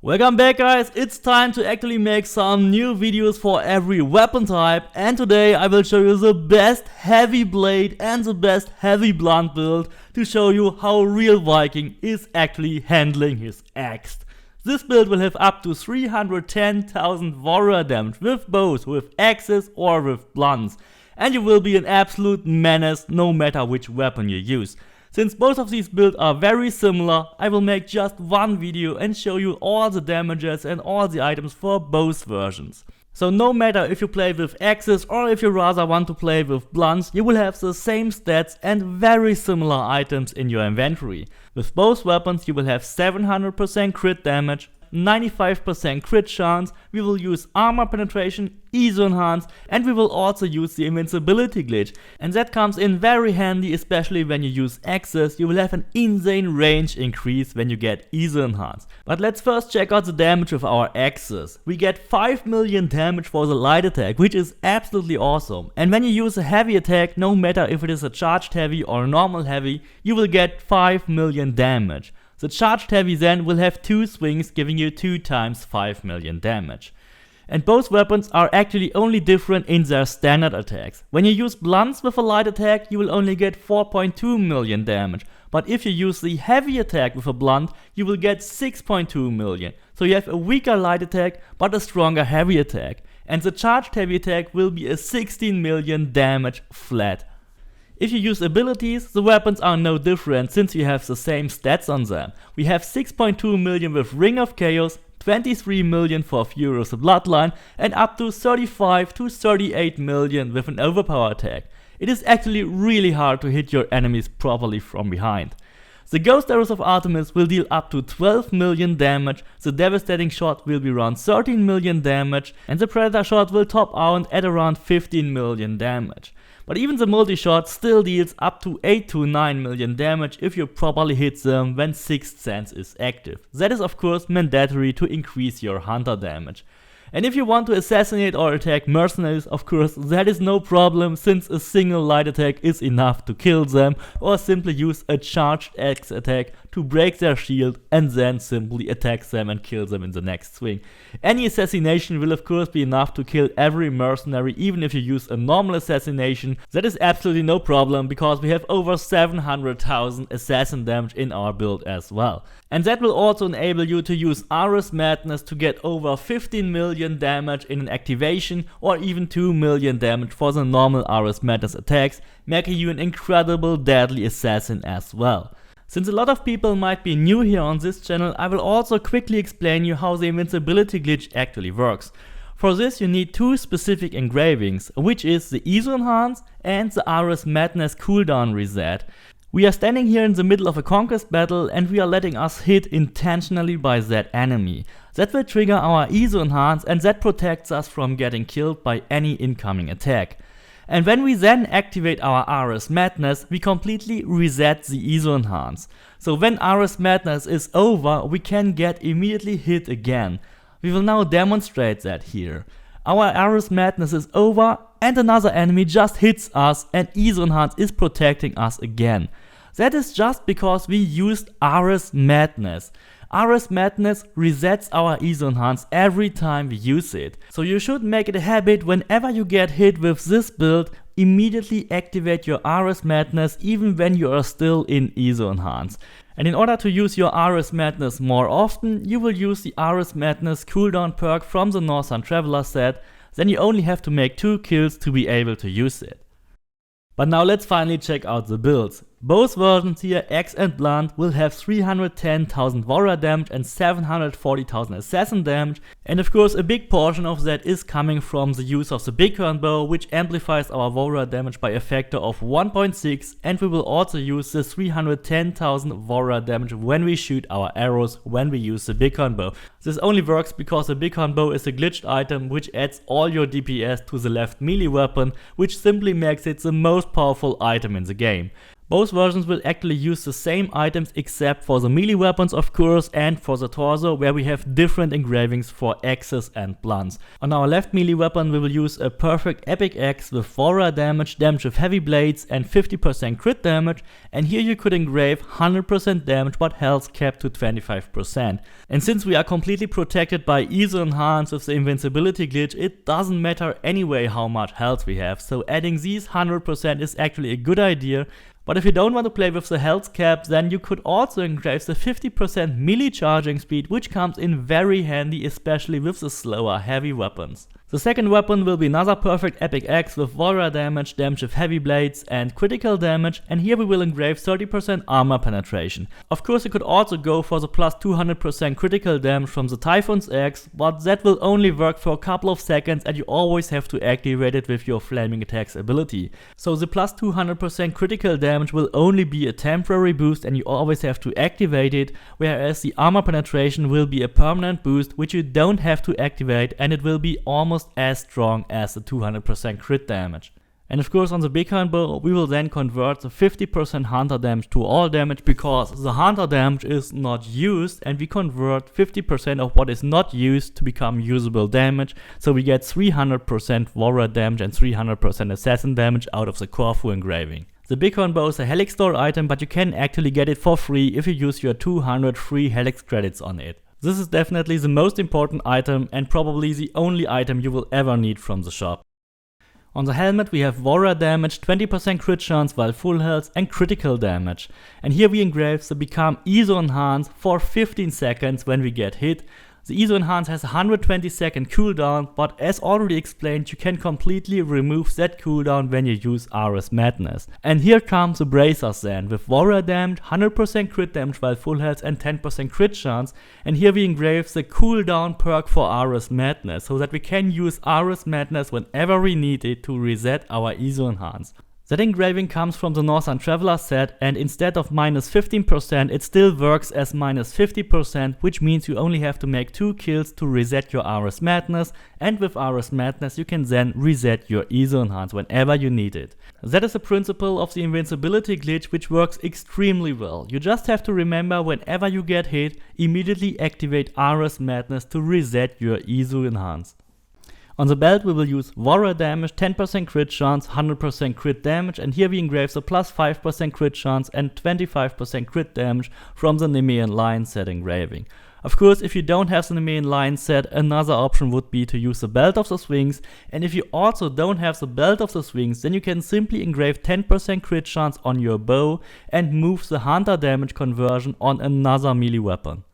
Welcome back guys, it's time to actually make some new videos for every weapon type, and today I will show you the best heavy blade and the best heavy blunt build to show you how a real Viking is actually handling his axe. This build will have up to 310,000 warrior damage with both with axes or with blunts, and you will be an absolute menace no matter which weapon you use. Since both of these builds are very similar, I will make just one video and show you all the damages and all the items for both versions. So no matter if you play with axes or if you rather want to play with blunts, you will have the same stats and very similar items in your inventory. With both weapons you will have 700% crit damage, 95% crit chance, we will use armor penetration, ISO enhance, and we will also use the invincibility glitch. And that comes in very handy, especially when you use axes. You will have an insane range increase when you get ISO enhance. But let's first check out the damage with our axes. We get 5 million damage for the light attack, which is absolutely awesome. And when you use a heavy attack, no matter if it is a charged heavy or a normal heavy, you will get 5 million damage. The charged heavy then will have 2 swings, giving you 2 times 5 million damage. And both weapons are actually only different in their standard attacks. When you use blunts with a light attack, you will only get 4.2 million damage. But if you use the heavy attack with a blunt, you will get 6.2 million. So you have a weaker light attack, but a stronger heavy attack. And the charged heavy attack will be a 16 million damage flat. If you use abilities, the weapons are no different since you have the same stats on them. We have 6.2 million with Ring of Chaos, 23 million for Fury of the Bloodline, and up to 35 to 38 million with an overpower attack. It is actually really hard to hit your enemies properly from behind. The Ghost Arrows of Artemis will deal up to 12 million damage, the Devastating Shot will be around 13 million damage, and the Predator Shot will top out at around 15 million damage. But even the multi-shot still deals up to 8 to 9 million damage if you properly hit them when Sixth Sense is active. That is of course mandatory to increase your hunter damage. And if you want to assassinate or attack mercenaries, of course that is no problem since a single light attack is enough to kill them, or simply use a charged axe attack to break their shield and then simply attack them and kill them in the next swing. Any assassination will of course be enough to kill every mercenary, even if you use a normal assassination. That is absolutely no problem because we have over 700,000 assassin damage in our build as well. And that will also enable you to use Ares Madness to get over 15 million damage in an activation, or even 2 million damage for the normal Ares Madness attacks, making you an incredible deadly assassin as well. Since a lot of people might be new here on this channel, I will also quickly explain you how the invincibility glitch actually works. For this you need 2 specific engravings, which is the ISO enhance and the Ares Madness cooldown reset. We are standing here in the middle of a conquest battle and we are letting us hit intentionally by that enemy. That will trigger our ISO enhance and that protects us from getting killed by any incoming attack. And when we then activate our Ares Madness, we completely reset the ISO enhance. So when Ares Madness is over, we can get immediately hit again. We will now demonstrate that here. Our Ares Madness is over and another enemy just hits us and ISO enhance is protecting us again. That is just because we used Ares Madness. Ares Madness resets our ISO enhance every time we use it. So you should make it a habit whenever you get hit with this build, immediately activate your Ares Madness even when you are still in ISO enhance. And in order to use your Ares Madness more often, you will use the Ares Madness cooldown perk from the Northern Traveler set. Then you only have to make 2 kills to be able to use it. But now let's finally check out the builds. Both versions here, Axe and Blunt, will have 310,000 warrior damage and 740,000 assassin damage, and of course a big portion of that is coming from the use of the bighorn bow, which amplifies our warrior damage by a factor of 1.6, and we will also use the 310,000 warrior damage when we shoot our arrows when we use the bighorn bow. This only works because the bighorn bow is a glitched item which adds all your DPS to the left melee weapon, which simply makes it the most powerful item in the game. Both versions will actually use the same items except for the melee weapons of course, and for the torso where we have different engravings for axes and blunts. On our left melee weapon we will use a perfect epic axe with warrior damage, damage with heavy blades and 50% crit damage, and here you could engrave 100% damage but health capped to 25%. And since we are completely protected by ISO enhance with the invincibility glitch, it doesn't matter anyway how much health we have, so adding these 100% is actually a good idea. But if you don't want to play with the health cap, then you could also engrave the 50% melee charging speed, which comes in very handy, especially with the slower heavy weapons. The second weapon will be another perfect epic axe with warrior damage, damage with heavy blades and critical damage, and here we will engrave 30% armor penetration. Of course you could also go for the plus 200% critical damage from the Typhoon's axe, but that will only work for a couple of seconds and you always have to activate it with your flaming attacks ability. So the plus 200% critical damage will only be a temporary boost and you always have to activate it, whereas the armor penetration will be a permanent boost which you don't have to activate, and it will be almost as strong as the 200% crit damage. And of course on the Bighorn bow we will then convert the 50% hunter damage to all damage, because the hunter damage is not used, and we convert 50% of what is not used to become usable damage, so we get 300% warrior damage and 300% assassin damage out of the Corfu engraving. The Bighorn bow is a Helix store item, but you can actually get it for free if you use your 200 free Helix credits on it. This is definitely the most important item and probably the only item you will ever need from the shop. On the helmet we have warrior damage, 20% crit chance while full health and critical damage. And here we engrave the become ISO enhance for 15 seconds when we get hit. The ISO enhance has a 120-second cooldown, but as already explained, you can completely remove that cooldown when you use Ares Madness. And here comes the bracers then, with warrior damage, 100% crit damage while full health and 10% crit chance. And here we engrave the cooldown perk for Ares Madness, so that we can use Ares Madness whenever we need it to reset our ISO enhance. That engraving comes from the Northern Traveler set, and instead of minus 15% it still works as minus 50%, which means you only have to make 2 kills to reset your Ares Madness, and with Ares Madness you can then reset your ISO enhance whenever you need it. That is the principle of the invincibility glitch, which works extremely well. You just have to remember, whenever you get hit, immediately activate Ares Madness to reset your ISO enhance. On the belt we will use warrior damage, 10% crit chance, 100% crit damage, and here we engrave the plus 5% crit chance and 25% crit damage from the Nemean Lion set engraving. Of course, if you don't have the Nemean Lion set, another option would be to use the Belt of the Sphinx, and if you also don't have the Belt of the Sphinx, then you can simply engrave 10% crit chance on your bow and move the hunter damage conversion on another melee weapon.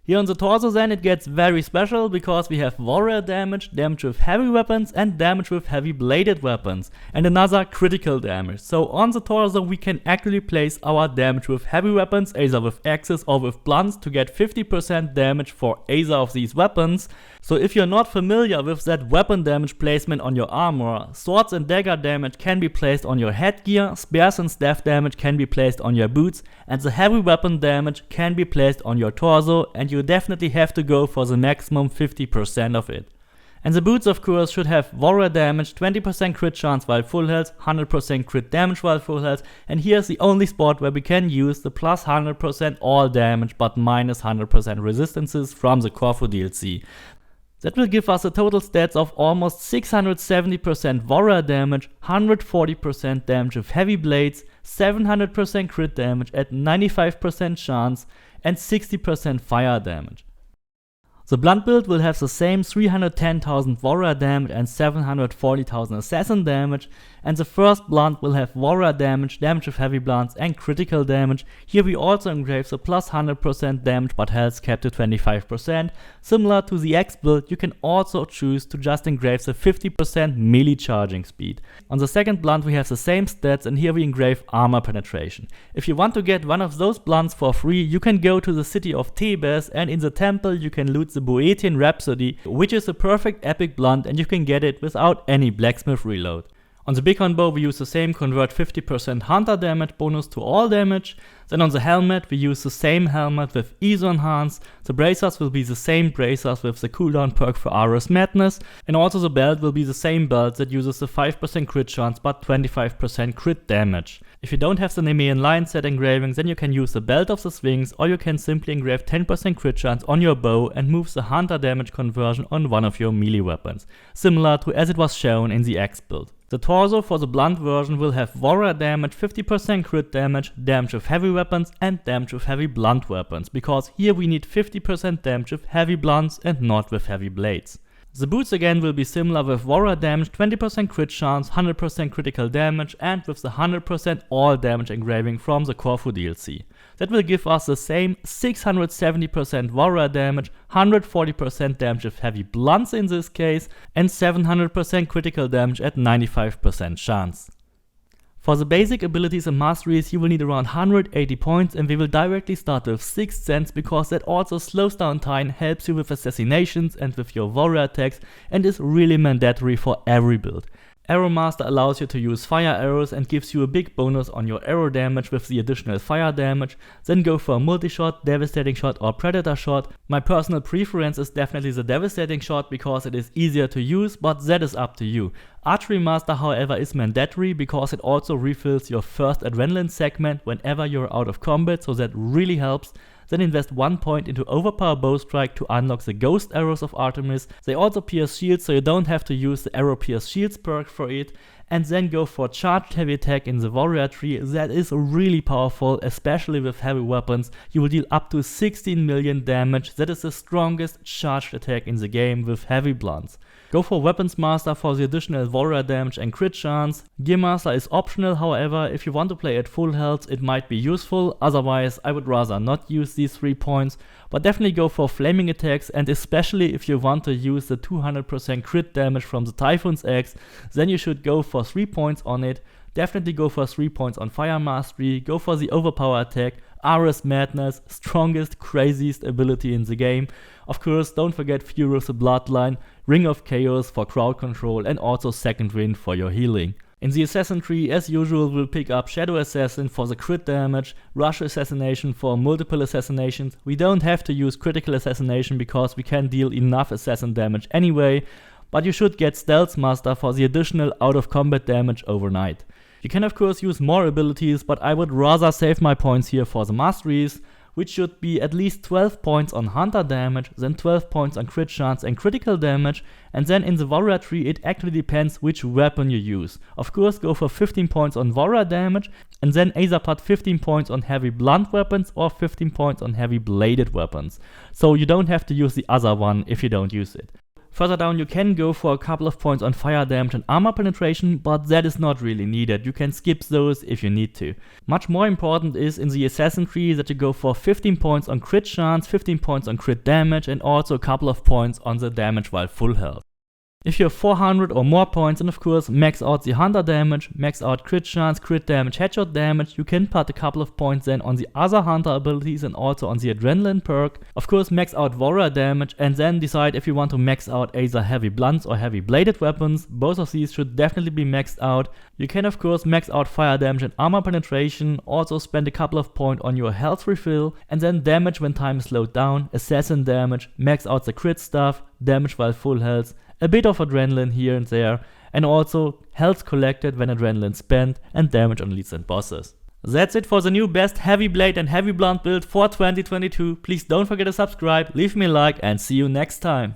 Here on the torso then it gets very special, because we have warrior damage, damage with heavy weapons and damage with heavy bladed weapons, and another critical damage. So on the torso we can actually place our damage with heavy weapons, either with axes or with blunts, to get 50% damage for either of these weapons. So if you're not familiar with that weapon damage placement on your armor, swords and dagger damage can be placed on your headgear, spears and staff damage can be placed on your boots, and the heavy weapon damage can be placed on your torso, and you definitely have to go for the maximum 50% of it. And the boots of course should have warrior damage, 20% crit chance while full health, 100% crit damage while full health, and here's the only spot where we can use the plus 100% all damage but minus 100% resistances from the Corfu DLC. That will give us a total stats of almost 670% warrior damage, 140% damage with heavy blades, 700% crit damage at 95% chance, and 60% fire damage. The blunt build will have the same 310,000 warrior damage and 740,000 assassin damage, and the first blunt will have warrior damage, damage with heavy blunts and critical damage. Here we also engrave the plus 100% damage but health capped to 25%. Similar to the X build, you can also choose to just engrave the 50% melee charging speed. On the second blunt we have the same stats, and here we engrave armor penetration. If you want to get one of those blunts for free, you can go to the city of Thebes, and in the temple you can loot the Boeotian Rhapsody, which is a perfect epic blunt, and you can get it without any blacksmith reload. On the Bighorn bow we use the same convert 50% hunter damage bonus to all damage. Then on the helmet we use the same helmet with ESO enhance. The bracers will be the same bracers with the cooldown perk for Ares Madness. And also the belt will be the same belt that uses the 5% crit chance but 25% crit damage. If you don't have the Nemean Lion set engraving, then you can use the belt of the Sphinx, or you can simply engrave 10% crit chance on your bow and move the hunter damage conversion on one of your melee weapons, similar to as it was shown in the X build. The torso for the blunt version will have warrior damage, 50% crit damage, damage with heavy weapons and damage with heavy blunt weapons, because here we need 50% damage with heavy blunts and not with heavy blades. The boots again will be similar with warrior damage, 20% crit chance, 100% critical damage and with the 100% all damage engraving from the Corfu DLC. That will give us the same 670% warrior damage, 140% damage with heavy blunts in this case and 700% critical damage at 95% chance. For the basic abilities and masteries you will need around 180 points, and we will directly start with Sixth Sense because that also slows down time, helps you with assassinations and with your warrior attacks, and is really mandatory for every build. Arrow Master allows you to use fire arrows and gives you a big bonus on your arrow damage with the additional fire damage. Then go for a multi-shot, devastating shot or predator shot. My personal preference is definitely the devastating shot because it is easier to use, but that is up to you. Archery Master however is mandatory because it also refills your first adrenaline segment whenever you're out of combat, so that really helps. Then invest 1 point into Overpower Bowstrike to unlock the Ghost Arrows of Artemis. They also pierce shields, so you don't have to use the Arrow Pierce Shields perk for it. And then go for Charged Heavy Attack in the Warrior tree. That is really powerful, especially with heavy weapons. You will deal up to 16 million damage. That is the strongest charged attack in the game with heavy blunts. Go for Weapons Master for the additional warrior damage and crit chance. Gear Master is optional, however, if you want to play at full health it might be useful, otherwise I would rather not use these 3 points. But definitely go for Flaming Attacks, and especially if you want to use the 200% crit damage from the Typhoon's Axe, then you should go for 3 points on it. Definitely go for 3 points on Fire Mastery, go for the Overpower Attack, Ares Madness, strongest, craziest ability in the game. Of course, don't forget Furious the Bloodline, Ring of Chaos for crowd control and also Second Wind for your healing. In the Assassin tree, as usual, we'll pick up Shadow Assassin for the crit damage, Rush Assassination for multiple assassinations. We don't have to use Critical Assassination because we can deal enough assassin damage anyway, but you should get Stealth Master for the additional out of combat damage overnight. You can of course use more abilities, but I would rather save my points here for the masteries, which should be at least 12 points on hunter damage, then 12 points on crit chance and critical damage, and then in the warrior tree it actually depends which weapon you use. Of course go for 15 points on warrior damage, and then either put 15 points on heavy blunt weapons or 15 points on heavy bladed weapons. So you don't have to use the other one if you don't use it. Further down you can go for a couple of points on fire damage and armor penetration, but that is not really needed. You can skip those if you need to. Much more important is in the assassin tree that you go for 15 points on crit chance, 15 points on crit damage and also a couple of points on the damage while full health. If you have 400 or more points, then of course max out the hunter damage, max out crit chance, crit damage, headshot damage. You can put a couple of points then on the other hunter abilities and also on the adrenaline perk. Of course max out warrior damage and then decide if you want to max out either heavy blunts or heavy bladed weapons. Both of these should definitely be maxed out. You can of course max out fire damage and armor penetration, also spend a couple of points on your health refill, and then damage when time is slowed down, assassin damage, max out the crit stuff, damage while full health, a bit of adrenaline here and there, and also health collected when adrenaline spent, and damage on elites and bosses. That's it for the new best heavy blade and heavy blunt build for 2022. Please don't forget to subscribe, leave me a like, and see you next time.